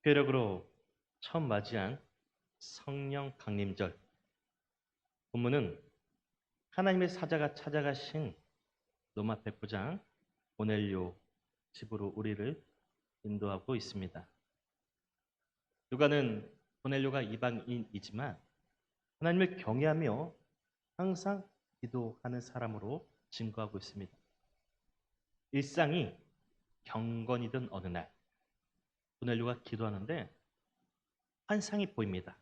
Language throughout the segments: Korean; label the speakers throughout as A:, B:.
A: 쾌력으로 처음 맞이한 성령 강림절. 본문은 하나님의 사자가 찾아가신 로마 백부장 고넬료 집으로 우리를 인도하고 있습니다. 누가는 고넬료가 이방인이지만 하나님을 경외하며 항상 기도하는 사람으로 증거하고 있습니다. 일상이 경건이던 어느 날 고넬료가 기도하는데 환상이 보입니다.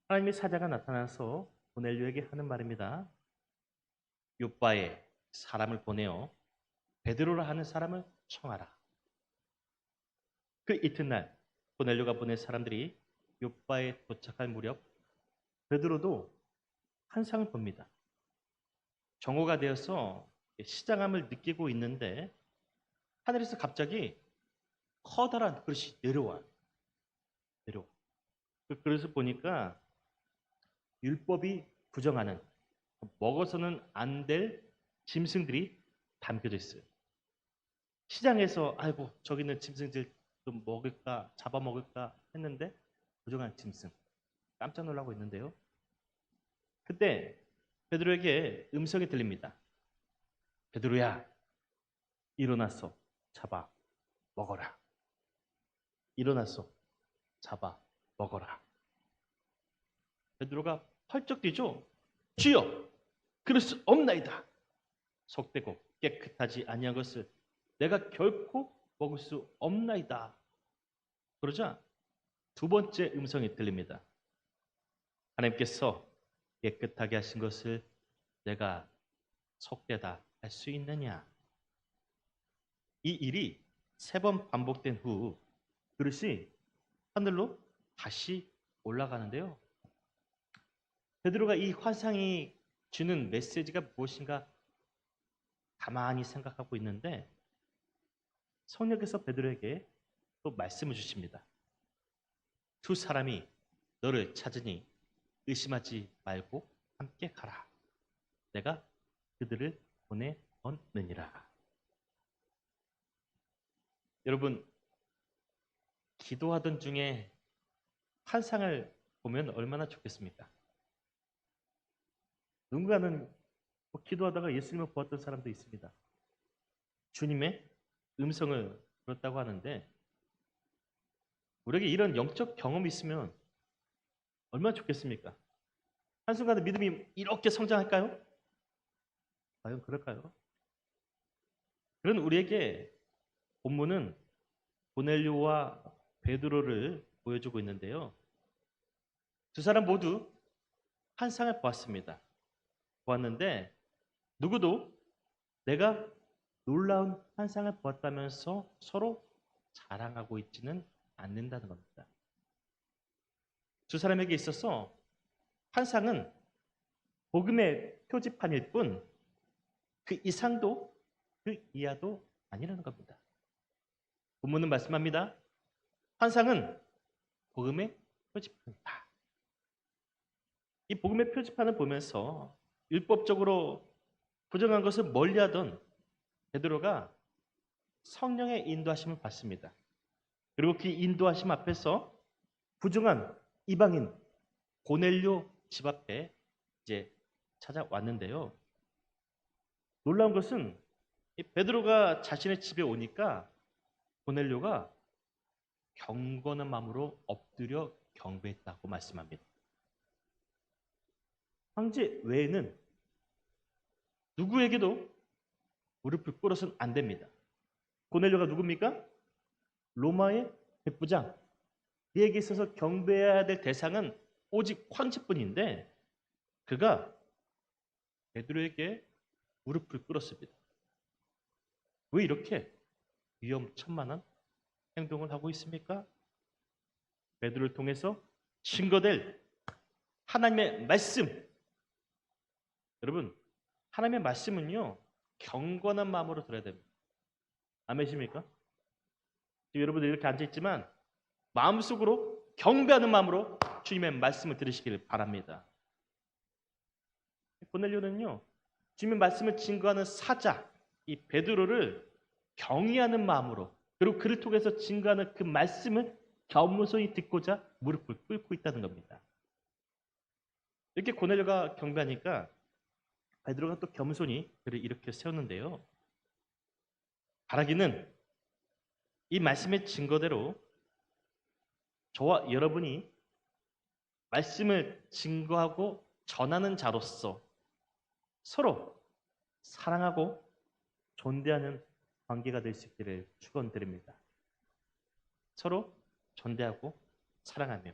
A: 하나님의 사자가 나타나서 고넬료에게 하는 말입니다. 요바에 사람을 보내어 베드로라 하는 사람을 청하라. 그 이튿날 고넬료가 보낸 사람들이 요바에 도착할 무렵 베드로도 환상을 봅니다. 정오가 되어서 시장함을 느끼고 있는데 하늘에서 갑자기 커다란 그릇이 내려와. 그 그릇을 보니까 율법이 부정하는 먹어서는 안 될 짐승들이 담겨져 있어요. 시장에서 아이고 저기 있는 짐승들 좀 먹을까 잡아먹을까 했는데 부정한 짐승 깜짝 놀라고 있는데요. 그때 베드로에게 음성이 들립니다. 베드로야 일어나서 잡아 먹어라. 일어나서 잡아 먹어라. 베드로가 펄쩍 뛰죠. 주여 그럴 수 없나이다. 속되고 깨끗하지 아니한 것을 내가 결코 먹을 수 없나이다. 그러자 두 번째 음성이 들립니다. 하나님께서 깨끗하게 하신 것을 내가 속되다 할 수 있느냐? 이 일이 세 번 반복된 후 그릇이 하늘로 다시 올라가는데요. 베드로가 이 환상이 주는 메시지가 무엇인가 가만히 생각하고 있는데 성령께서 베드로에게 또 말씀을 주십니다. 두 사람이 너를 찾으니 의심하지 말고 함께 가라. 내가 그들을 보내었느니라. 여러분, 기도하던 중에 환상을 보면 얼마나 좋겠습니까? 누군가는 기도하다가 예수님을 보았던 사람도 있습니다. 주님의 음성을 들었다고 하는데 우리에게 이런 영적 경험이 있으면 얼마나 좋겠습니까? 한순간에 믿음이 이렇게 성장할까요? 과연 그럴까요? 그런 우리에게 본문은 고넬료와 베드로를 보여주고 있는데요. 두 사람 모두 환상을 보았습니다. 보았는데 누구도 내가 놀라운 환상을 보았다면서 서로 자랑하고 있지는 않는다는 겁니다. 두 사람에게 있어서 환상은 복음의 표지판일 뿐 그 이상도 그 이하도 아니라는 겁니다. 본문은 말씀합니다. 환상은 복음의 표지판이다. 이 복음의 표지판을 보면서 율법적으로 부정한 것을 멀리하던 베드로가 성령의 인도하심을 받습니다. 그리고 그 인도하심 앞에서 부정한 이방인 고넬료 집 앞에 이제 찾아왔는데요. 놀라운 것은 이 베드로가 자신의 집에 오니까 고넬료가 경건한 마음으로 엎드려 경배했다고 말씀합니다. 황제 외에는 누구에게도 무릎을 꿇어서는 안 됩니다. 고넬료가 누굽니까? 로마의 백부장. 그에게 있어서 경배해야 될 대상은 오직 황제뿐인데 그가 베드로에게 무릎을 꿇었습니다. 왜 이렇게 위험천만한 행동을 하고 있습니까? 베드로를 통해서 증거될 하나님의 말씀. 여러분, 하나님의 말씀은요, 경건한 마음으로 들어야 됩니다. 아멘이십니까? 지금 여러분들 이렇게 앉아있지만, 마음속으로 경배하는 마음으로 주님의 말씀을 들으시길 바랍니다. 고넬료는요, 주님의 말씀을 증거하는 사자, 이 베드로를 경외하는 마음으로, 그리고 그를 통해서 증거하는 그 말씀을 겸손히 듣고자 무릎을 꿇고 있다는 겁니다. 이렇게 고넬료가 경배하니까 베드로가 또 겸손히 그를 일으켜 세웠는데요. 바라기는 이 말씀의 증거대로 저와 여러분이 말씀을 증거하고 전하는 자로서 서로 사랑하고 존대하는 관계가 될 수 있기를 축원드립니다. 서로 존대하고 사랑하며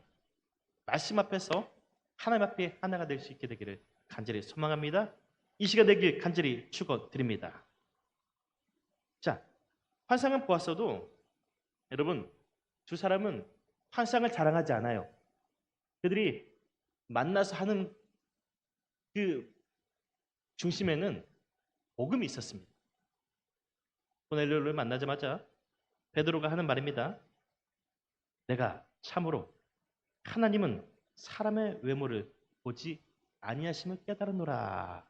A: 말씀 앞에서 하나님 앞에 하나가 될 수 있게 되기를 간절히 소망합니다. 이 시간 되길 간절히 축원드립니다. 자, 환상은 보았어도 여러분 두 사람은 환상을 자랑하지 않아요. 그들이 만나서 하는 그 중심에는 복음이 있었습니다. 고넬료를 만나자마자 베드로가 하는 말입니다. 내가 참으로 하나님은 사람의 외모를 보지 아니하심을 깨달았노라.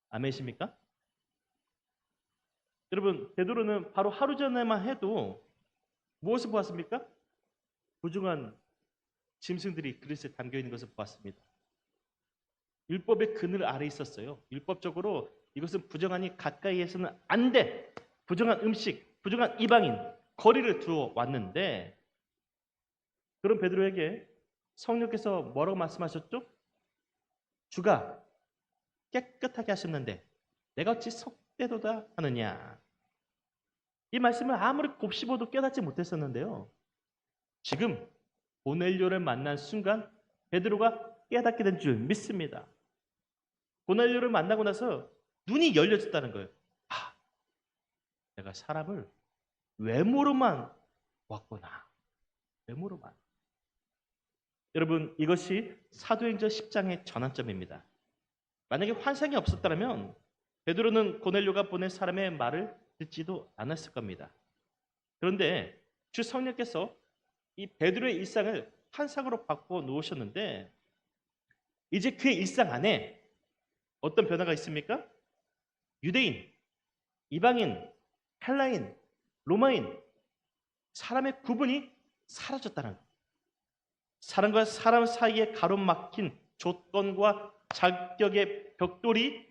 A: 아멘이십니까? 여러분 베드로는 바로 하루 전에만 해도 무엇을 보았습니까? 부정한 짐승들이 그릇에 담겨 있는 것을 보았습니다. 율법의 그늘 아래 있었어요. 율법적으로 이것은 부정하니 가까이에서는 안 돼. 부정한 음식, 부정한 이방인, 거리를 두어 왔는데 그런 베드로에게 성령께서 뭐라고 말씀하셨죠? 주가 깨끗하게 하셨는데 내가 어찌 속되도다 하느냐. 이 말씀을 아무리 곱씹어도 깨닫지 못했었는데요. 지금 고넬료를 만난 순간 베드로가 깨닫게 된 줄 믿습니다. 고넬료를 만나고 나서 눈이 열려졌다는 거예요. 아, 내가 사람을 외모로만 왔구나. 외모로만. 여러분 이것이 사도행전 10장의 전환점입니다. 만약에 환상이 없었다면 베드로는 고넬료가 보낸 사람의 말을 듣지도 않았을 겁니다. 그런데 주 성령께서 이 베드로의 일상을 환상으로 바꿔 놓으셨는데 이제 그의 일상 안에 어떤 변화가 있습니까? 유대인, 이방인, 헬라인, 로마인 사람의 구분이 사라졌다는 것. 사람과 사람 사이에 가로막힌 조건과 자격의 벽돌이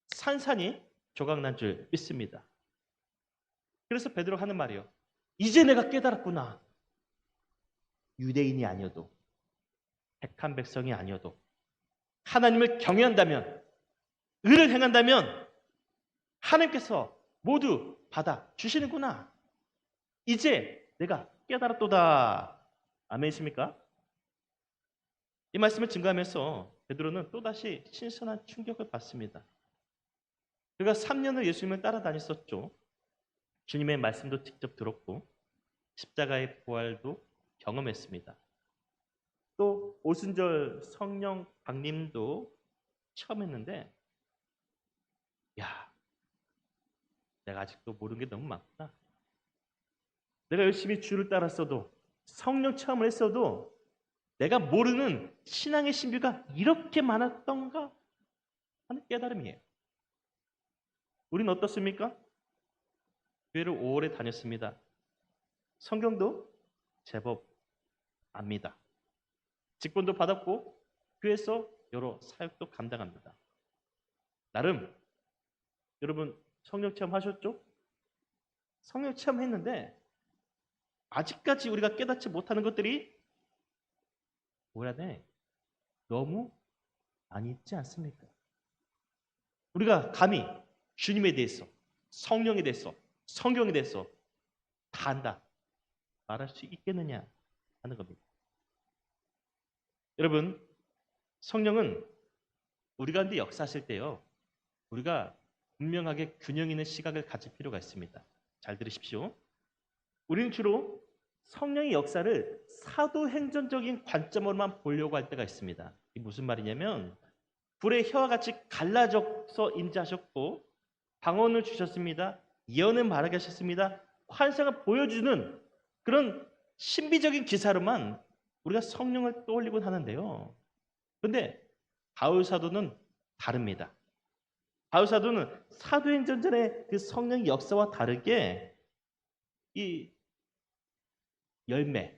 A: 산산이 조각난 줄 믿습니다. 그래서 베드로가 하는 말이에요. 이제 내가 깨달았구나. 유대인이 아니어도 택한 백성이 아니어도 하나님을 경외한다면 의를 행한다면 하나님께서 모두 받아 주시는구나. 이제 내가 깨달았도다. 아멘이십니까? 이 말씀을 증거하면서 베드로는 또다시 신선한 충격을 받습니다. 그가 3년을 예수님을 따라다녔었죠. 주님의 말씀도 직접 들었고 십자가의 부활도 경험했습니다. 또 오순절 성령 강림도 처음 했는데 야, 내가 아직도 모르는 게 너무 많구나. 내가 열심히 주를 따랐어도 성령 체험을 했어도 내가 모르는 신앙의 신비가 이렇게 많았던가 하는 깨달음이에요. 우리는 어떻습니까? 교회를 5월에 다녔습니다. 성경도 제법 압니다. 직분도 받았고 교회에서 여러 사역도 감당합니다. 나름 여러분 성령 체험하셨죠? 성령 체험했는데 아직까지 우리가 깨닫지 못하는 것들이 뭐라 돼? 너무 많이 있지 않습니까? 우리가 감히 주님에 대해서, 성령에 대해서, 성경에 대해서 다 안다 말할 수 있겠느냐 하는 겁니다. 여러분, 성령은 우리 가운데 역사하실 때요. 우리가 분명하게 균형 있는 시각을 가질 필요가 있습니다. 잘 들으십시오. 우리는 주로 성령의 역사를 사도행전적인 관점으로만 보려고 할 때가 있습니다. 이게 무슨 말이냐면 불의 혀와 같이 갈라져서 임재하셨고 방언을 주셨습니다. 예언을 말하게 하셨습니다. 환상을 보여주는 그런 신비적인 기사로만 우리가 성령을 떠올리곤 하는데요. 그런데 바울 사도는 다릅니다. 바울 사도는 사도행전전의 그 성령의 역사와 다르게 이 열매,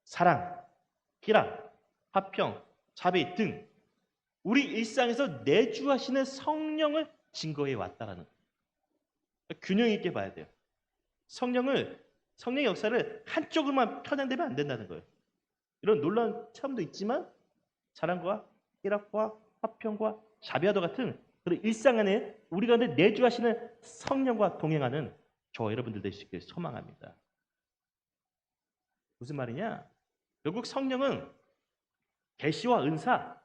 A: 사랑, 희락, 화평, 자비 등 우리 일상에서 내주하시는 성령을 증거해 왔다라는 거예요. 균형 있게 봐야 돼요. 성령의 역사를 한쪽으로만 편향되면 안 된다는 거예요. 이런 놀라운 체험도 있지만 사랑과 희락과 화평과 자비와도 같은 그런 일상 안에 우리 가운데 내주하시는 성령과 동행하는 저와 여러분들 되시길 소망합니다. 무슨 말이냐? 결국 성령은 계시와 은사,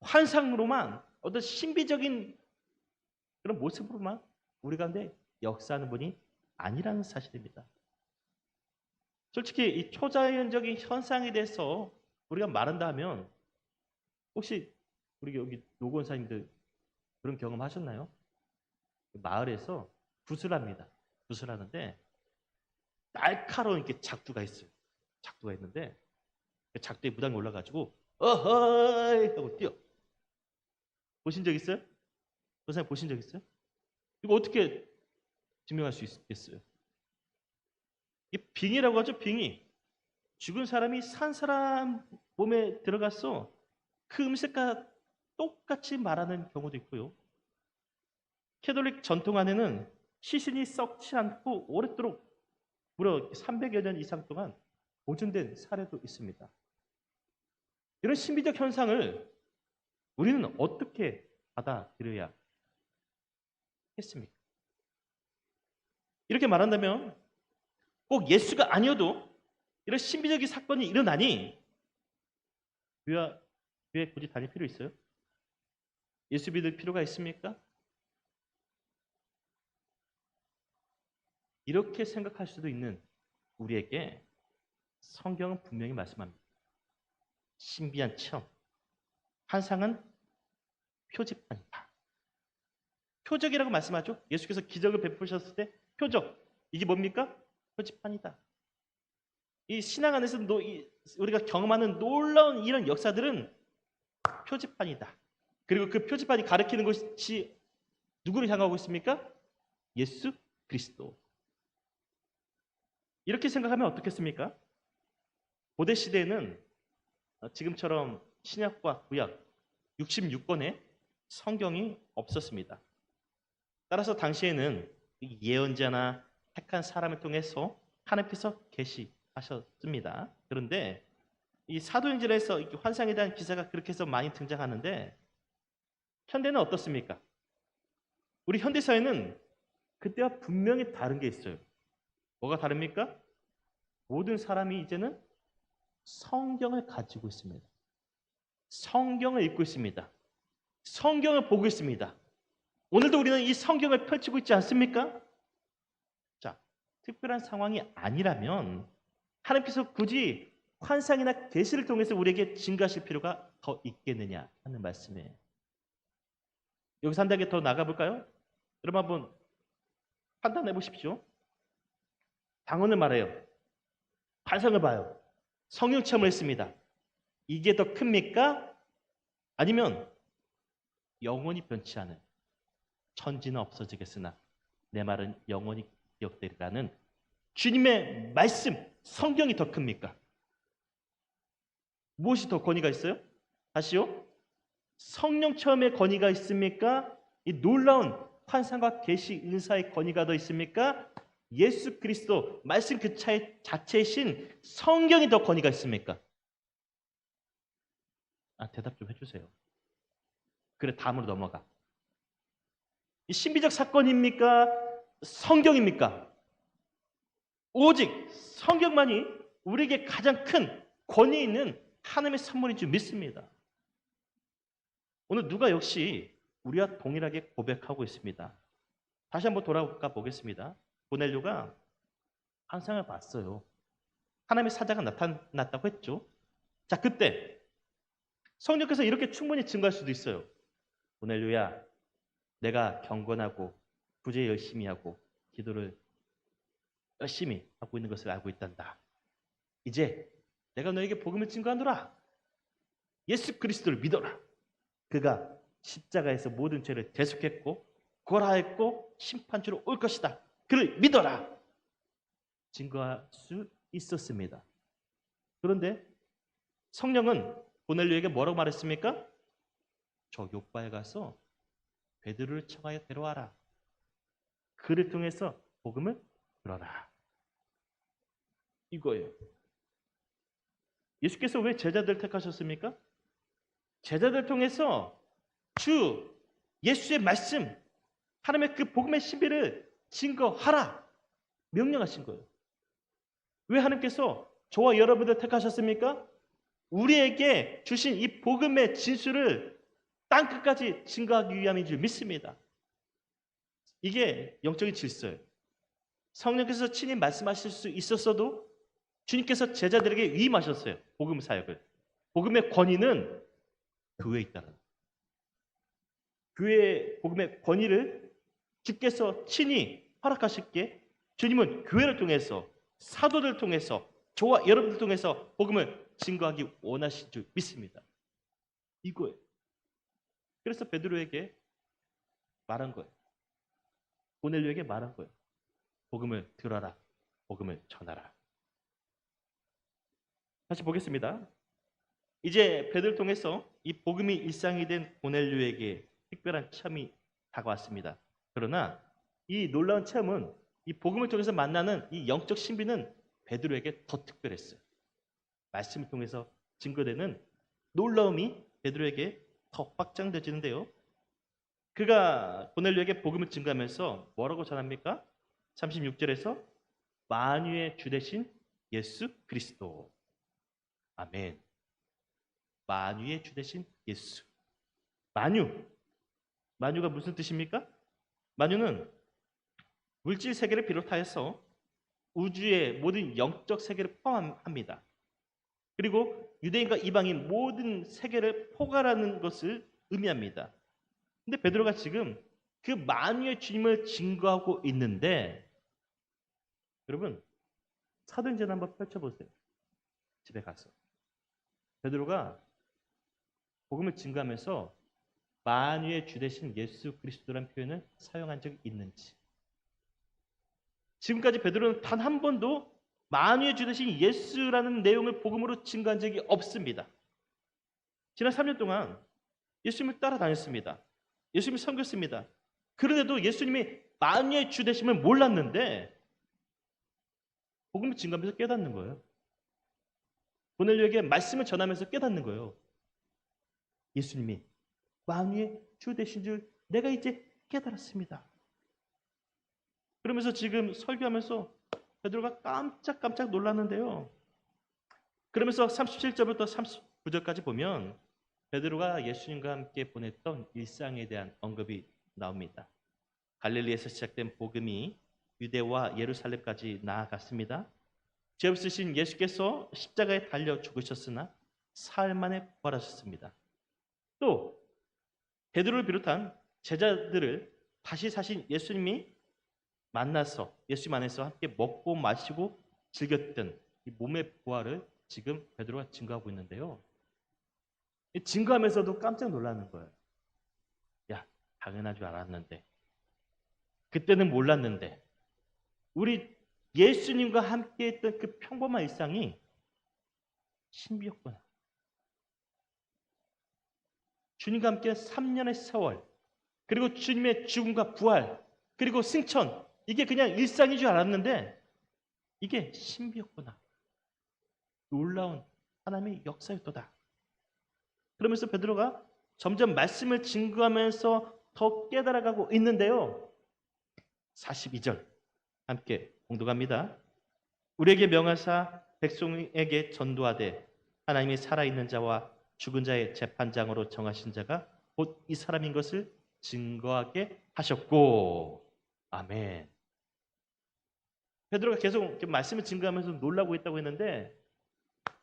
A: 환상으로만 어떤 신비적인 그런 모습으로만 우리 가운데 역사하는 분이 아니라는 사실입니다. 솔직히 이 초자연적인 현상에 대해서 우리가 말한다 하면 혹시 우리 여기 노건사님들 그런 경험 하셨나요? 마을에서 구슬합니다. 구슬하는데 날카로운 이렇게 작두가 있어요. 작두가 있는데 작두에 무당이 올라가지고 어허이 하고 뛰어. 보신 적 있어요? 선생님 보신 적 있어요? 이거 어떻게 증명할 수 있겠어요? 이 빙의라고 하죠, 빙의. 죽은 사람이 산 사람 몸에 들어가서 그 음색과 똑같이 말하는 경우도 있고요. 캐톨릭 전통 안에는 시신이 썩지 않고 오랫도록 무려 300여 년 이상 동안 보존된 사례도 있습니다. 이런 신비적 현상을 우리는 어떻게 받아들여야 했습니까? 이렇게 말한다면 꼭 예수가 아니어도 이런 신비적인 사건이 일어나니 교회 굳이 다닐 필요 있어요? 예수 믿을 필요가 있습니까? 이렇게 생각할 수도 있는 우리에게 성경은 분명히 말씀합니다. 신비한 체험, 환상은 표지판이다. 표적이라고 말씀하죠. 예수께서 기적을 베푸셨을 때 표적, 이게 뭡니까? 표지판이다. 이 신앙 안에서 우리가 경험하는 놀라운 이런 역사들은 표지판이다. 그리고 그 표지판이 가리키는 것이 누구를 향하고 있습니까? 예수 그리스도. 이렇게 생각하면 어떻겠습니까? 고대 시대에는 지금처럼 신약과 구약 66권의 성경이 없었습니다. 따라서 당시에는 예언자나 택한 사람을 통해서 하나님께서 계시하셨습니다. 그런데 이 사도행전에서 환상에 대한 기사가 그렇게 해서 많이 등장하는데 현대는 어떻습니까? 우리 현대사회는 그때와 분명히 다른 게 있어요. 뭐가 다릅니까? 모든 사람이 이제는 성경을 가지고 있습니다. 성경을 읽고 있습니다. 성경을 보고 있습니다. 오늘도 우리는 이 성경을 펼치고 있지 않습니까? 자, 특별한 상황이 아니라면 하나님께서 굳이 환상이나 계시를 통해서 우리에게 증가하실 필요가 더 있겠느냐 하는 말씀이에요. 여기서 한 단계 더 나가볼까요? 여러분 한번 판단해 보십시오. 방언을 말해요. 환상을 봐요. 성령 체험을 했습니다. 이게 더 큽니까? 아니면 영원히 변치 않은 천지는 없어지겠으나 내 말은 영원히 기억되리라는 주님의 말씀, 성경이 더 큽니까? 무엇이 더 권위가 있어요? 다시요. 성령 체험의 권위가 있습니까? 이 놀라운 환상과 계시 은사의 권위가 더 있습니까? 예수 그리스도 말씀 그 자체이신 성경이 더 권위가 있습니까? 대답 좀 해주세요. 그래, 다음으로 넘어가. 이 신비적 사건입니까? 성경입니까? 오직 성경만이 우리에게 가장 큰 권위 있는 하나님의 선물인 줄 믿습니다. 오늘 누가 역시 우리와 동일하게 고백하고 있습니다. 다시 한번 돌아가 보겠습니다. 고넬료가 환상을 봤어요. 하나님의 사자가 나타났다고 했죠. 자, 그때 성령께서 이렇게 충분히 증거할 수도 있어요. 고넬료야, 내가 경건하고 구제 열심히 하고 기도를 열심히 하고 있는 것을 알고 있단다. 이제 내가 너에게 복음을 증거하노라. 예수 그리스도를 믿어라. 그가 십자가에서 모든 죄를 대속했고 고라했고 심판주로 올 것이다. 그를 믿어라. 증거할 수 있었습니다. 그런데 성령은 고넬료에게 뭐라고 말했습니까? 저 요바에 가서 베드로를 청하여 데려와라. 그를 통해서 복음을 들어라. 이거예요. 예수께서 왜 제자들 택하셨습니까? 제자들 통해서 주 예수의 말씀, 하나님의 그 복음의 신비를 증거하라 명령하신 거예요. 왜 하나님께서 저와 여러분들 택하셨습니까? 우리에게 주신 이 복음의 진수를 땅끝까지 증거하기 위함인 줄 믿습니다. 이게 영적인 질서예요. 성령께서 친히 말씀하실 수 있었어도 주님께서 제자들에게 위임하셨어요. 복음 사역을. 복음의 권위는 교회에 있다는 거예요. 교회의 복음의 권위를 주께서 친히 허락하실게 주님은 교회를 통해서 사도들을 통해서 저와 여러분들 통해서 복음을 증거하기 원하신 줄 믿습니다. 이거예요. 그래서 베드로에게 말한 거예요. 고넬료에게 말한 거예요. 복음을 들어라. 복음을 전하라. 다시 보겠습니다. 이제 베드로를 통해서 이 복음이 일상이 된 고넬료에게 특별한 체험이 다가왔습니다. 그러나 이 놀라운 체험은 이 복음을 통해서 만나는 이 영적 신비는 베드로에게 더 특별했어요. 말씀을 통해서 증거되는 놀라움이 베드로에게 더 확장되지는데요. 그가 고넬료에게 복음을 증거하면서 뭐라고 전합니까? 36절에서 만유의 주 되신 예수 그리스도. 아멘. 만유의 주 되신 예수. 만유. 만유가 무슨 뜻입니까? 만유는 물질 세계를 비롯하여서 우주의 모든 영적 세계를 포함합니다. 그리고 유대인과 이방인 모든 세계를 포괄하는 것을 의미합니다. 근데 베드로가 지금 그 만유의 주님을 증거하고 있는데 여러분 사도행전 한번 펼쳐보세요. 집에 가서. 베드로가 복음을 증거하면서 만유의 주 되신 예수 그리스도라는 표현을 사용한 적이 있는지. 지금까지 베드로는 단 한 번도 만유의 주 되신 예수라는 내용을 복음으로 증거한 적이 없습니다. 지난 3년 동안 예수님을 따라다녔습니다. 예수님을 섬겼습니다. 그런데도 예수님이 만유의 주 되심을 몰랐는데 복음을 증거하면서 깨닫는 거예요. 고넬료에게 말씀을 전하면서 깨닫는 거예요. 예수님이 만유의 주 되신 줄 내가 이제 깨달았습니다. 그러면서 지금 설교하면서 베드로가 깜짝깜짝 놀랐는데요. 그러면서 37절부터 39절까지 보면 베드로가 예수님과 함께 보냈던 일상에 대한 언급이 나옵니다. 갈릴리에서 시작된 복음이 유대와 예루살렘까지 나아갔습니다. 죄 없으신 예수께서 십자가에 달려 죽으셨으나 사흘 만에 부활하셨습니다. 또 베드로를 비롯한 제자들을 다시 사신 예수님이 만나서 예수님 안에서 함께 먹고 마시고 즐겼던 이 몸의 부활을 지금 베드로가 증거하고 있는데요. 증거하면서도 깜짝 놀라는 거예요. 야, 당연한 줄 알았는데. 그때는 몰랐는데. 우리 예수님과 함께 했던 그 평범한 일상이 신비였구나. 주님과 함께 3년의 세월, 그리고 주님의 죽음과 부활, 그리고 승천, 이게 그냥 일상인 줄 알았는데 이게 신비였구나. 놀라운 하나님의 역사였도다. 그러면서 베드로가 점점 말씀을 증거하면서 더 깨달아가고 있는데요. 42절 함께 공독합니다. 우리에게 명하사 백성에게 전도하되 하나님이 살아있는 자와 죽은 자의 재판장으로 정하신 자가 곧 이 사람인 것을 증거하게 하셨고. 아멘. 베드로가 계속 말씀을 증거하면서 놀라고 있다고 했는데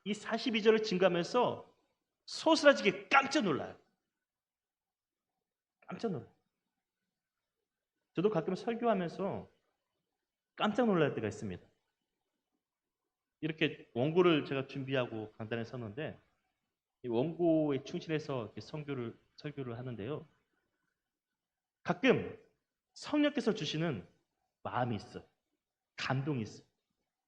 A: 이 42절을 증거하면서 소스라지게 깜짝 놀라요. 깜짝 놀라요. 저도 가끔 설교하면서 깜짝 놀랄 때가 있습니다. 이렇게 원고를 제가 준비하고 강단에 섰는데 이 원고에 충실해서 이렇게 설교를 하는데요. 가끔 성령께서 주시는 마음이 있어요. 감동이 있어요.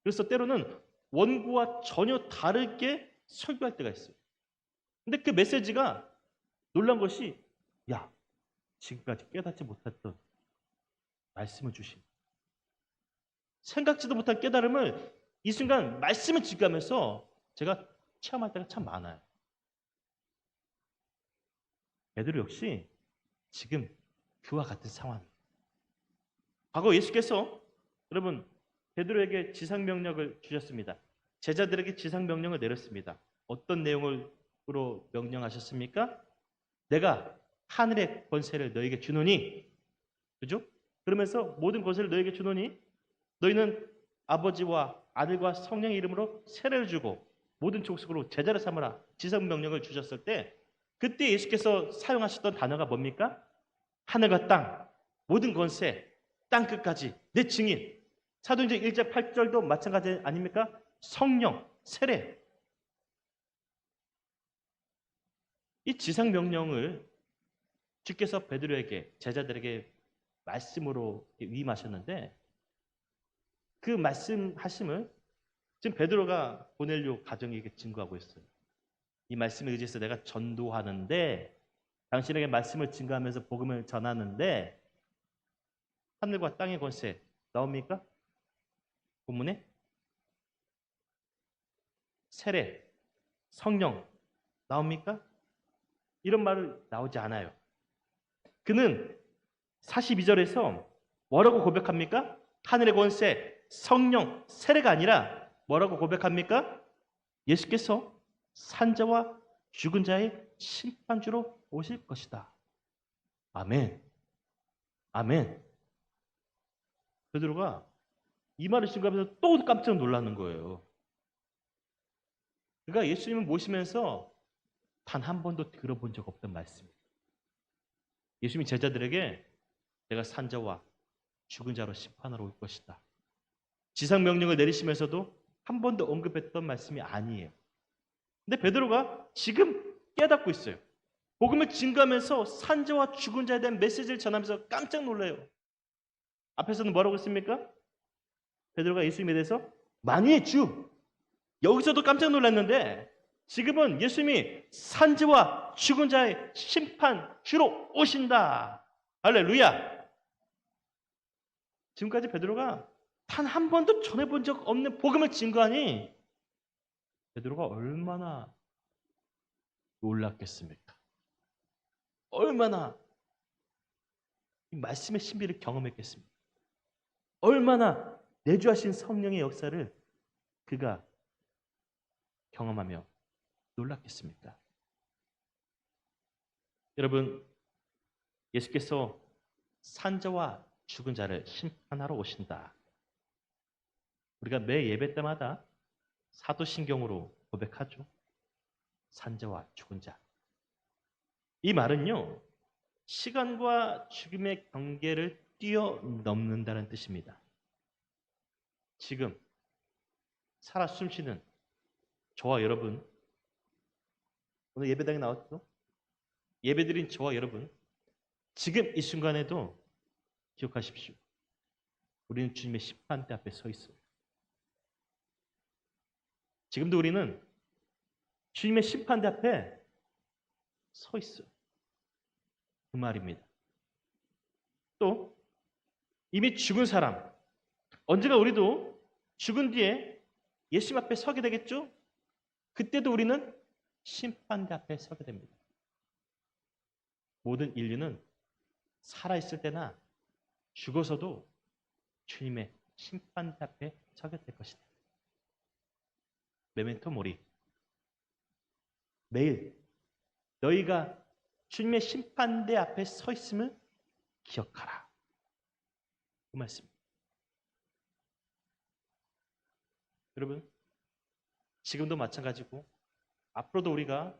A: 그래서 때로는 원고와 전혀 다르게 설교할 때가 있어요. 근데 그 메시지가 놀란 것이 야, 지금까지 깨닫지 못했던 말씀을 주신 생각지도 못한 깨달음을 이 순간 말씀을 직감해서 제가 체험할 때가 참 많아요. 베드로 역시 지금 그와 같은 상황이에요. 과거 예수께서 여러분 베드로에게 지상 명령을 주셨습니다. 제자들에게 지상 명령을 내렸습니다. 어떤 내용으로 명령하셨습니까? 내가 하늘의 권세를 너에게 주노니, 그죠? 그러면서 모든 권세를 너에게 주노니 너희는 아버지와 아들과 성령의 이름으로 세례를 주고 모든 족속으로 제자를 삼으라. 지상 명령을 주셨을 때 그때 예수께서 사용하셨던 단어가 뭡니까? 하늘과 땅, 모든 권세, 땅 끝까지 내 증인. 사도행전 1장 8절도 마찬가지 아닙니까? 성령, 세례. 이 지상 명령을 주께서 베드로에게 제자들에게 말씀으로 위임하셨는데 그 말씀하심을 지금 베드로가 고넬료 가정에게 증거하고 있어요. 이 말씀에 의지해서 내가 전도하는데 당신에게 말씀을 증거하면서 복음을 전하는데 하늘과 땅의 권세 나옵니까? 본문에 세례, 성령 나옵니까? 이런 말을 나오지 않아요. 그는 42절에서 뭐라고 고백합니까? 하늘의 권세, 성령, 세례가 아니라 뭐라고 고백합니까? 예수께서 산자와 죽은 자의 심판주로 오실 것이다. 아멘. 아멘. 베드로가 이 말을 증거하면서 또 깜짝 놀라는 거예요. 그러니까 예수님을 모시면서 단 한 번도 들어본 적 없던 말씀입니다. 예수님이 제자들에게 내가 산자와 죽은 자로 심판하러 올 것이다. 지상 명령을 내리시면서도 한 번도 언급했던 말씀이 아니에요. 근데 베드로가 지금 깨닫고 있어요. 복음을 증거하면서 산자와 죽은 자에 대한 메시지를 전하면서 깜짝 놀라요. 앞에서는 뭐라고 했습니까? 베드로가 예수님에 대해서 만유의 주. 여기서도 깜짝 놀랐는데 지금은 예수님이 산지와 죽은 자의 심판주로 오신다. 할렐루야. 지금까지 베드로가 단 한 번도 전해본 적 없는 복음을 증거하니 베드로가 얼마나 놀랐겠습니까? 얼마나 이 말씀의 신비를 경험했겠습니까? 얼마나 내주하신 성령의 역사를 그가 경험하며 놀랐겠습니까? 여러분, 예수께서 산자와 죽은 자를 심판하러 오신다. 우리가 매 예배 때마다 사도신경으로 고백하죠. 산자와 죽은 자. 이 말은요, 시간과 죽음의 경계를 뛰어넘는다는 뜻입니다. 지금 살아 숨쉬는 저와 여러분, 오늘 예배당에 나왔죠? 예배드린 저와 여러분, 지금 이 순간에도 기억하십시오. 우리는 주님의 심판대 앞에 서 있어요. 지금도 우리는 주님의 심판대 앞에 서 있어요. 그 말입니다. 또 이미 죽은 사람, 언젠가 우리도 죽은 뒤에 예수님 앞에 서게 되겠죠? 그때도 우리는 심판대 앞에 서게 됩니다. 모든 인류는 살아있을 때나 죽어서도 주님의 심판대 앞에 서게 될 것이다. 메멘토 모리. 매일 너희가 주님의 심판대 앞에 서 있음을 기억하라. 그 말씀. 여러분, 지금도 마찬가지고 앞으로도 우리가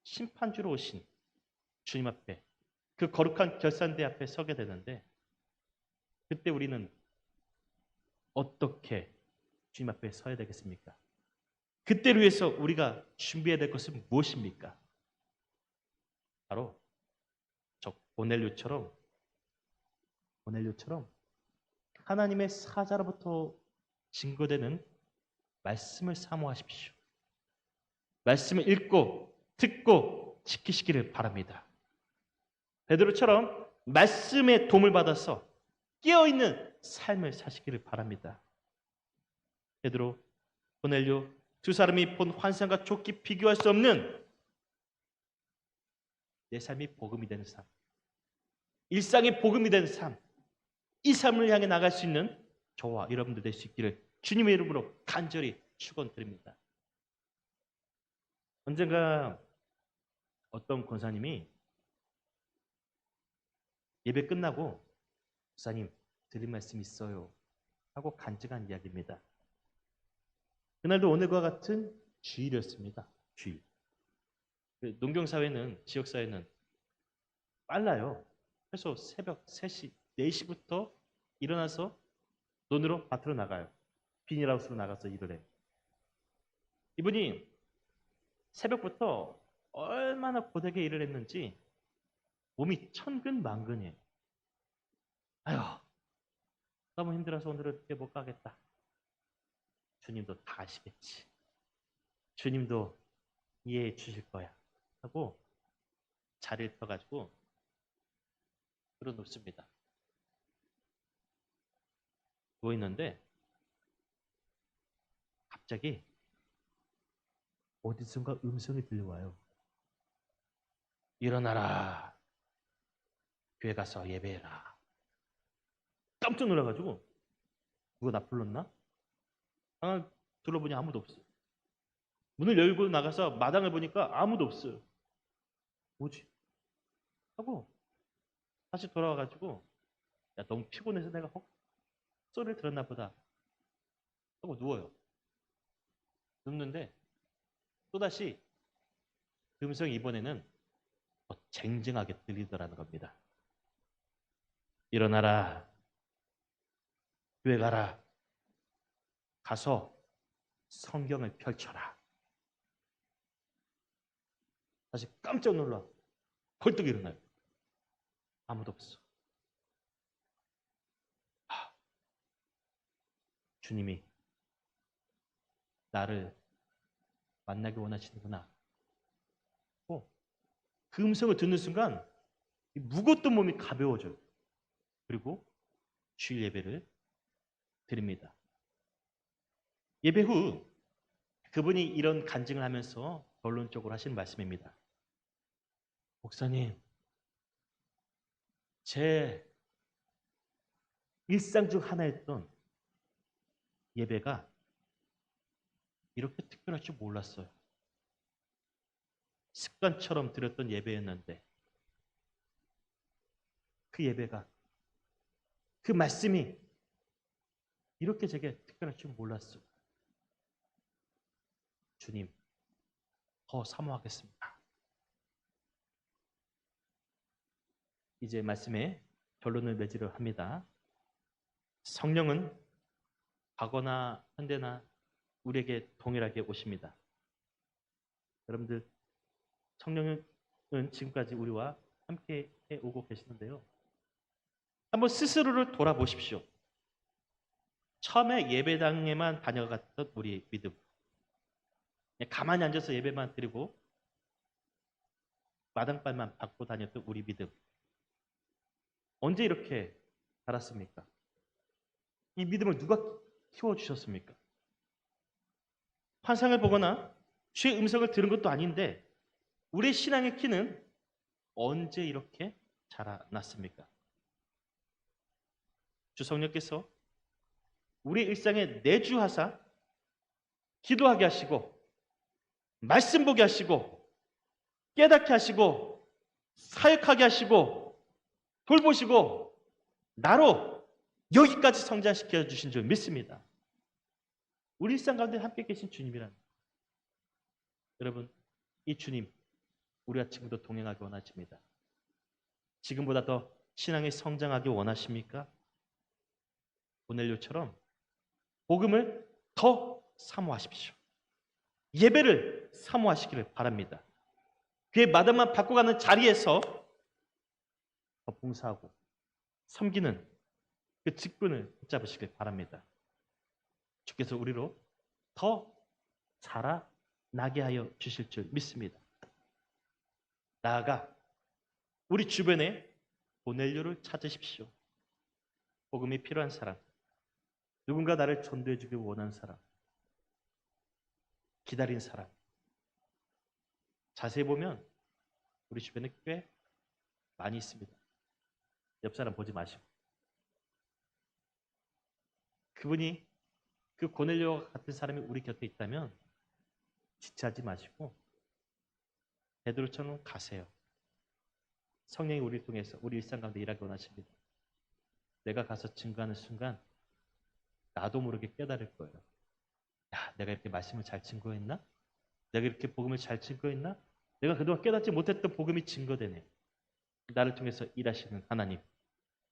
A: 심판주로 오신 주님 앞에 그 거룩한 결산대 앞에 서게 되는데 그때 우리는 어떻게 주님 앞에 서야 되겠습니까? 그때를 위해서 우리가 준비해야 될 것은 무엇입니까? 바로 저 고넬료처럼 하나님의 사자로부터 증거되는 말씀을 사모하십시오. 말씀을 읽고 듣고 지키시기를 바랍니다. 베드로처럼 말씀의 도움을 받아서 깨어있는 삶을 사시기를 바랍니다. 베드로, 고넬료 두 사람이 본 환상과 좋게 비교할 수 없는 내 삶이 복음이 되는 삶, 일상이 복음이 되는 삶, 이 삶을 향해 나갈 수 있는 저와 여러분들 될 수 있기를 주님의 이름으로 간절히 축원드립니다. 언젠가 어떤 권사님이 예배 끝나고 목사님 드릴 말씀 있어요 하고 간증한 이야기입니다. 그날도 오늘과 같은 주일이었습니다. 주일. 농경사회는, 지역사회는 빨라요. 그래서 새벽 3시, 4시부터 일어나서 논으로 밭으로 나가요. 비닐하우스로 나가서 일을 해요. 이분이 새벽부터 얼마나 고되게 일을 했는지 몸이 천근만근해요. 아휴, 너무 힘들어서 오늘은 못 가겠다. 주님도 다 아시겠지. 주님도 이해해 주실 거야. 하고 자리를 펴가지고 들어놓습니다. 누워있는데 갑자기 어디선가 음성이 들려와요. 일어나라. 교회 가서 예배해라. 깜짝 놀라가지고 누가 나 불렀나? 방을 둘러보니 아무도 없어요. 문을 열고 나가서 마당을 보니까 아무도 없어요. 뭐지? 하고 다시 돌아와가지고 야, 너무 피곤해서 내가 소리를 들었나 보다 하고 누워요. 눕는데 또다시 그 음성이 이번에는 더 쟁쟁하게 들리더라는 겁니다. 일어나라. 교회 가라. 가서 성경을 펼쳐라. 다시 깜짝 놀라 벌떡 일어나요. 아무도 없어. 주님이 나를 만나기 원하시는구나. 그 음성을 듣는 순간 무겁던 몸이 가벼워져요. 그리고 주일 예배를 드립니다. 예배 후 그분이 이런 간증을 하면서 결론적으로 하신 말씀입니다. 목사님, 제 일상 중 하나였던 예배가 이렇게 특별할 줄 몰랐어요. 습관처럼 드렸던 예배였는데 그 예배가, 그 말씀이 이렇게 제게 특별할 줄 몰랐어요. 주님, 더 사모하겠습니다. 이제 말씀에 결론을 맺으려 합니다. 성령은 과거나 현대나 우리에게 동일하게 오십니다. 여러분들, 성령은 지금까지 우리와 함께 해오고 계시는데요. 한번 스스로를 돌아보십시오. 처음에 예배당에만 다녀갔던 우리의 믿음. 가만히 앉아서 예배만 드리고 마당발만 받고 다녔던 우리 믿음. 언제 이렇게 자랐습니까? 이 믿음을 누가 키워주셨습니까? 환상을 보거나 주의 음성을 들은 것도 아닌데 우리의 신앙의 키는 언제 이렇게 자라났습니까? 주 성령께서 우리 일상에 내주하사 기도하게 하시고 말씀 보게 하시고 깨닫게 하시고 사역하게 하시고 돌보시고 나로 여기까지 성장시켜 주신 줄 믿습니다. 우리 일상 가운데 함께 계신 주님이란, 여러분, 이 주님 우리가 지금도 동행하기 원하십니다. 지금보다 더 신앙이 성장하기 원하십니까? 고넬료처럼 복음을 더 사모하십시오. 예배를 사모하시기를 바랍니다. 그의 마당만 받고 가는 자리에서 더 봉사하고 섬기는 그 직분을 붙잡으시길 바랍니다. 주께서 우리로 더 자라나게 하여 주실 줄 믿습니다. 나아가 우리 주변에 고넬료를 찾으십시오. 복음이 필요한 사람, 누군가 나를 전도해 주길 원하는 사람, 기다린 사람. 자세히 보면 우리 주변에 꽤 많이 있습니다. 옆 사람 보지 마시고. 그분이 그 고넬료와 같은 사람이 우리 곁에 있다면 지체하지 마시고 베드로처럼 가세요. 성령이 우리를 통해서 우리 일상 가운데 일하기 원하십니다. 내가 가서 증거하는 순간 나도 모르게 깨달을 거예요. 야, 내가 이렇게 말씀을 잘 증거했나? 내가 이렇게 복음을 잘 증거했나? 내가 그동안 깨닫지 못했던 복음이 증거되네. 나를 통해서 일하시는 하나님,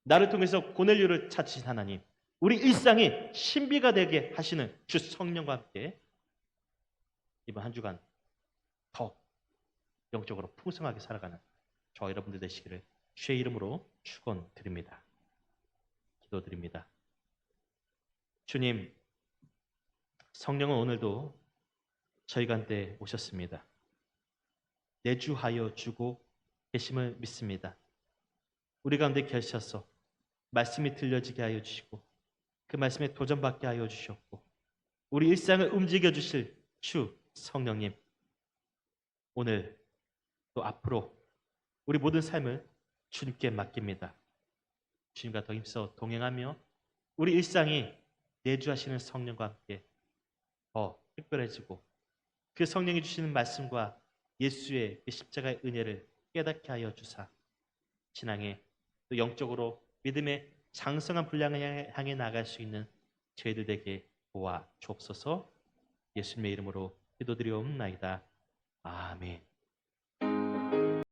A: 나를 통해서 고넬료를 찾으신 하나님, 우리 일상이 신비가 되게 하시는 주 성령과 함께 이번 한 주간 더 영적으로 풍성하게 살아가는 저와 여러분들 되시기를 주의 이름으로 축원드립니다. 기도드립니다. 주님, 성령은 오늘도 저희 가운데 오셨습니다. 내주하여 주고 계심을 믿습니다. 우리 가운데 계셔서 말씀이 들려지게 하여 주시고 그 말씀에 도전받게 하여 주셨고 우리 일상을 움직여 주실 주 성령님, 오늘 또 앞으로 우리 모든 삶을 주님께 맡깁니다. 주님과 더 힘써 동행하며 우리 일상이 내주하시는 성령과 함께 더 특별해지고 그 성령이 주시는 말씀과 예수의 그 십자가의 은혜를 깨닫게 하여 주사 신앙에 또 영적으로 믿음의 장성한 분량을 향해 나갈 수 있는 저희들 되게 도와 주옵소서. 예수님의 이름으로 기도드리옵나이다. 아멘.